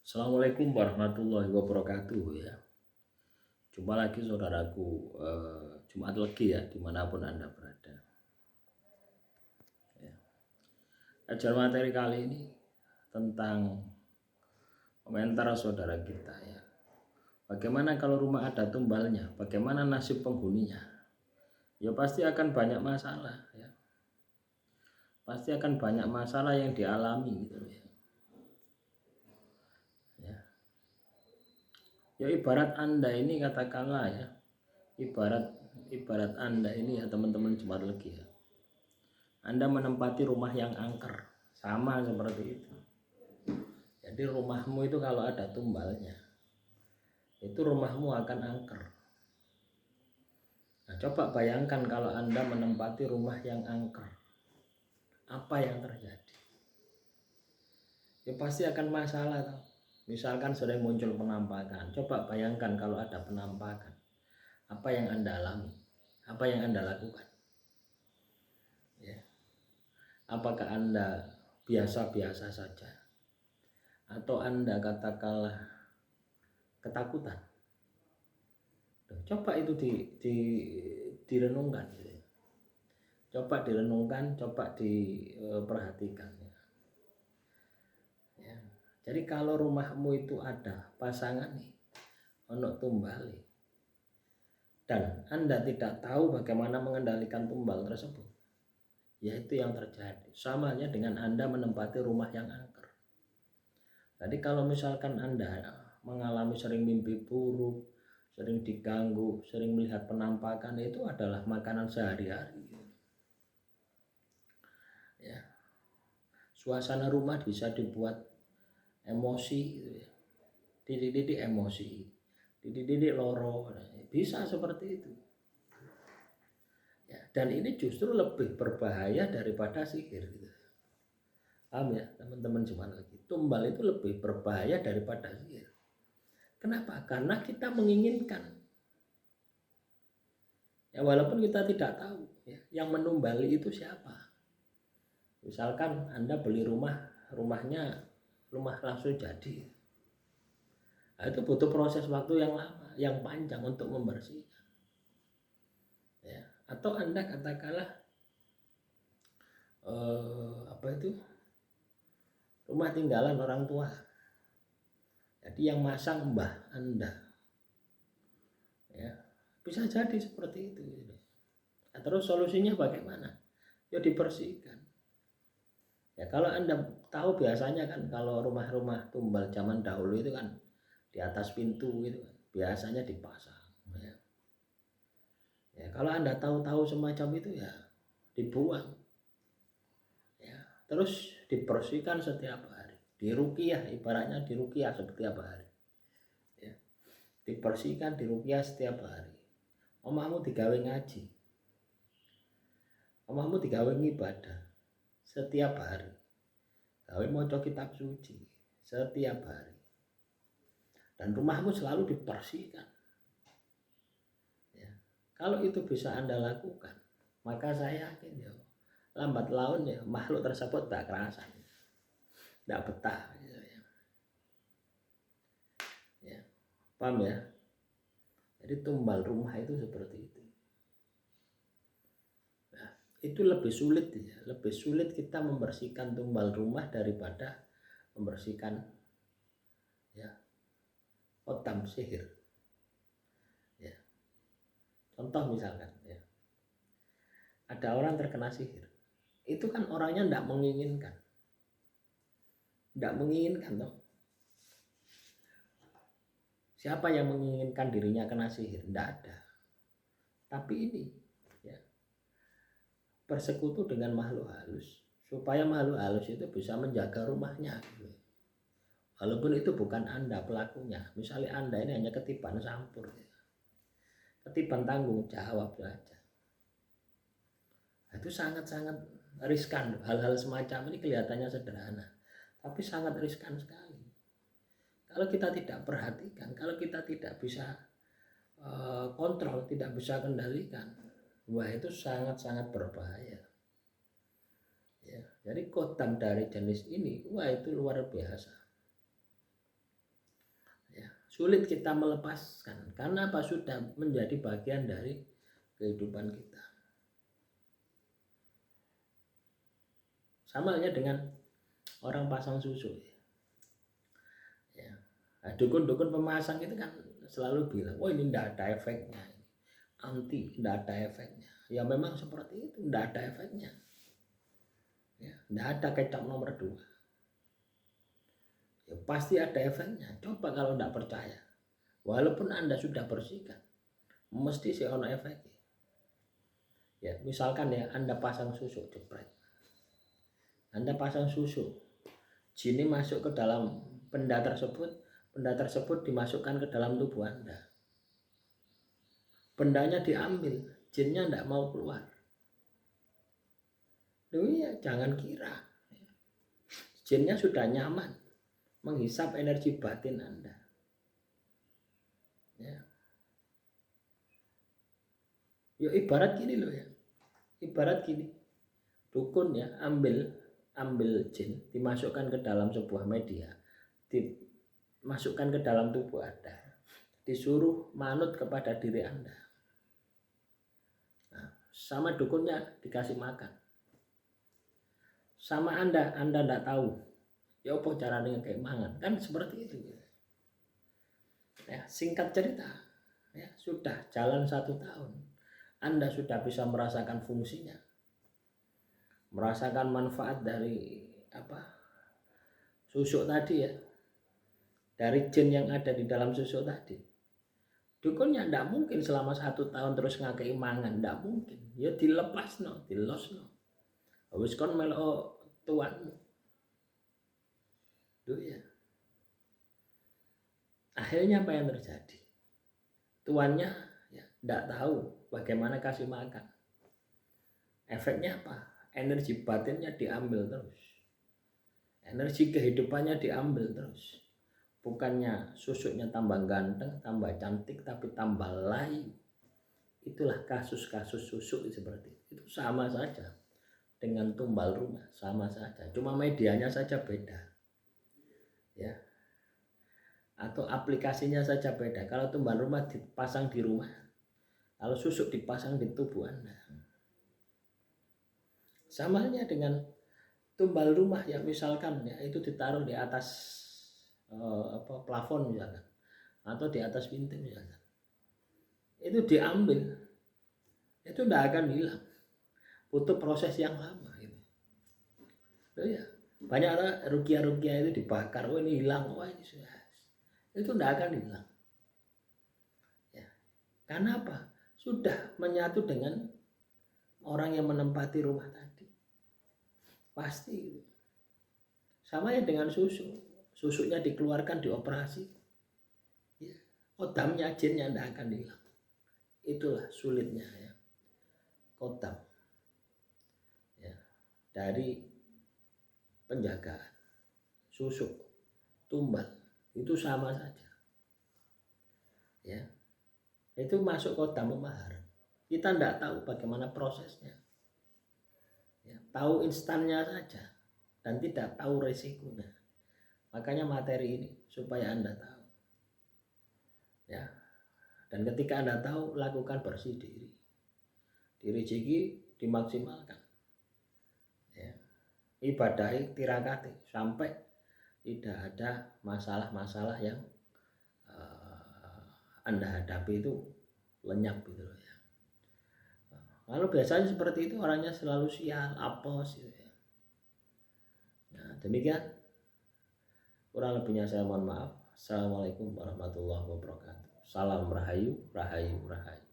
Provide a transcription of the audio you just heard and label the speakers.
Speaker 1: Assalamualaikum warahmatullahi wabarakatuh ya. Jumpa lagi saudaraku, Jumat Legi ya dimanapun Anda berada. Ya. Ajar materi kali ini tentang komentar saudara kita ya. Bagaimana kalau rumah ada tumbalnya? Bagaimana nasib penghuninya? Ya pasti akan banyak masalah ya. Pasti akan banyak masalah yang dialami gitu ya. Ya ibarat Anda ini katakanlah ya, ibarat Anda ini ya teman-teman Jumat Legi ya. Anda menempati rumah yang angker, sama seperti itu. Jadi rumahmu itu kalau ada tumbalnya, itu rumahmu akan angker. Nah, coba bayangkan kalau Anda menempati rumah yang angker, apa yang terjadi? Ya pasti akan masalah toh. Misalkan sering muncul penampakan, coba bayangkan kalau ada penampakan, apa yang Anda alami, apa yang Anda lakukan? Ya. Apakah Anda biasa-biasa saja? Atau Anda katakanlah ketakutan? Coba itu direnungkan. Coba direnungkan, coba diperhatikan. Ya. Jadi kalau rumahmu itu ada pasangan nih, ono tumbali, dan Anda tidak tahu bagaimana mengendalikan tumbal tersebut, ya itu yang terjadi. Samanya dengan Anda menempati rumah yang angker. Jadi kalau misalkan Anda mengalami sering mimpi buruk, sering diganggu, sering melihat penampakan, itu adalah makanan sehari-hari. Ya. Suasana rumah bisa dibuat emosi gitu ya. Dididik emosi, dididik loro, bisa seperti itu. Ya, dan ini justru lebih berbahaya daripada sihir gitu. Paham ya teman-teman Jumat Legi? Tumbal itu lebih berbahaya daripada sihir. Kenapa? Karena kita menginginkan. Ya walaupun kita tidak tahu ya, yang menumbali itu siapa. Misalkan Anda beli rumahnya rumah langsung jadi. Nah, itu butuh proses waktu yang lama, yang panjang untuk membersihkan. Ya. Atau Anda katakanlah apa itu rumah tinggalan orang tua. Jadi yang masang mbah Anda. Ya, bisa jadi seperti itu. Nah, terus solusinya bagaimana? Ya dibersihkan. Ya kalau Anda tahu biasanya kan kalau rumah-rumah tumbal zaman dahulu itu kan di atas pintu itu kan, biasanya dipasang. Ya. Ya, kalau Anda tahu-tahu semacam itu ya dibuang. Ya, terus dibersihkan setiap hari. Diruqyah, ibaratnya diruqyah setiap hari. Ya. Dibersihkan, diruqyah setiap hari. Omahmu digawe ngaji. Omahmu digawe ibadah setiap hari. Gawe maca kitab suci setiap hari. Dan rumahmu selalu dibersihkan. Ya. Kalau itu bisa Anda lakukan, maka saya yakin ya lambat laun ya makhluk tersebut tak kerasan, tidak betah. Gitu ya. Ya. Paham ya? Jadi tumbal rumah itu seperti itu. Nah, itu lebih sulit ya, lebih sulit kita membersihkan tumbal rumah daripada membersihkan ya kotam sihir. Ya. Contoh misalkan ya, ada orang terkena sihir, itu kan orangnya tidak menginginkan toh. Siapa yang menginginkan dirinya kena sihir? Tidak ada. Tapi ini ya, bersekutu dengan makhluk halus supaya makhluk halus itu bisa menjaga rumahnya. Walaupun itu bukan Anda pelakunya. Misalnya Anda ini hanya ketiban sampur, ya. Ketiban tanggung jawab saja. Itu sangat-sangat riskan. Hal-hal semacam ini kelihatannya sederhana, tapi sangat riskan sekali. Kalau kita tidak perhatikan, kalau kita tidak bisa kontrol, tidak bisa kendalikan, wah itu sangat-sangat berbahaya. Ya, jadi kodam dari jenis ini, wah itu luar biasa. Sulit kita melepaskan. Karena apa? Sudah menjadi bagian dari kehidupan kita. Sama halnya dengan orang pasang susu. Ya. Nah, dukun-dukun pemasang itu kan selalu bilang, oh ini tidak ada efeknya, anti, tidak ada efeknya. Ya memang seperti itu, tidak ada efeknya. Ya, tidak ada kecap nomor 2. Ya, pasti ada efeknya. Coba kalau tidak percaya, walaupun Anda sudah bersihkan, mesti sih ono efeknya. Ya, misalkan ya Anda pasang susu, jepret. Anda pasang susu, jin masuk ke dalam benda tersebut dimasukkan ke dalam tubuh Anda. Bendanya diambil, jinnya tidak mau keluar. Loh ya, jangan kira. Jinnya sudah nyaman menghisap energi batin Anda. Ya. Ya ibarat gini loh ya. Ibarat gini. Dukun ya, ambil jin, dimasukkan ke dalam sebuah media, dimasukkan ke dalam tubuh Anda, disuruh manut kepada diri Anda. Nah, sama dukunnya dikasih makan. Sama Anda tidak tahu. Ya apa caranya kayak mangan? Kan seperti itu. Ya, singkat cerita, ya, sudah jalan 1 tahun. Anda sudah bisa merasakan fungsinya. Merasakan manfaat dari susu tadi ya, dari jin yang ada di dalam susu tadi. Dukunnya tidak mungkin selama 1 tahun terus ngakei mangan, tidak mungkin. Ya dilepas no, dilos no. Wis kon melo tuanmu. Tuh ya. Akhirnya apa yang terjadi? Tuannya ya tidak tahu bagaimana kasih makan. Efeknya apa? Energi batinnya diambil terus. Energi kehidupannya diambil terus. Bukannya susunya tambah ganteng, tambah cantik, tapi tambah layu. Itulah kasus-kasus susu seperti itu. Itu sama saja dengan tumbal rumah, sama saja. Cuma medianya saja beda. Ya. Atau aplikasinya saja beda. Kalau tumbal rumah dipasang di rumah, kalau susu dipasang di tubuh Anda. Sama halnya dengan tumbal rumah ya, misalkan ya itu ditaruh di atas plafon misalkan, atau di atas pintu misalkan, itu diambil, itu tidak akan hilang, butuh proses yang lama gitu. Loh ya, banyak orang rukia itu dibakar, oh ini hilang, wah ini sudah, itu tidak akan hilang. Ya, karena apa? Sudah menyatu dengan orang yang menempati rumah tadi. Pasti gitu. Sama ya dengan susunya dikeluarkan, dioperasi, ya, kodamnya jinnya tidak akan hilang. Itulah sulitnya ya, kodam ya, dari penjagaan susu tumbal itu sama saja ya. Itu masuk kodam pemaharan, kita tidak tahu bagaimana prosesnya ya, tahu instannya saja dan tidak tahu resikonya. Makanya materi ini supaya Anda tahu ya. Dan ketika Anda tahu, lakukan bersih diri. Direjeki dimaksimalkan. Ya. Ibadahi tirakati sampai tidak ada masalah-masalah yang Anda hadapi itu lenyap gitu ya. Kalau biasanya seperti itu orangnya selalu sial, apes gitu ya. Nah, demikian kurang lebihnya saya mohon maaf. Assalamualaikum warahmatullahi wabarakatuh. Salam rahayu, rahayu, rahayu.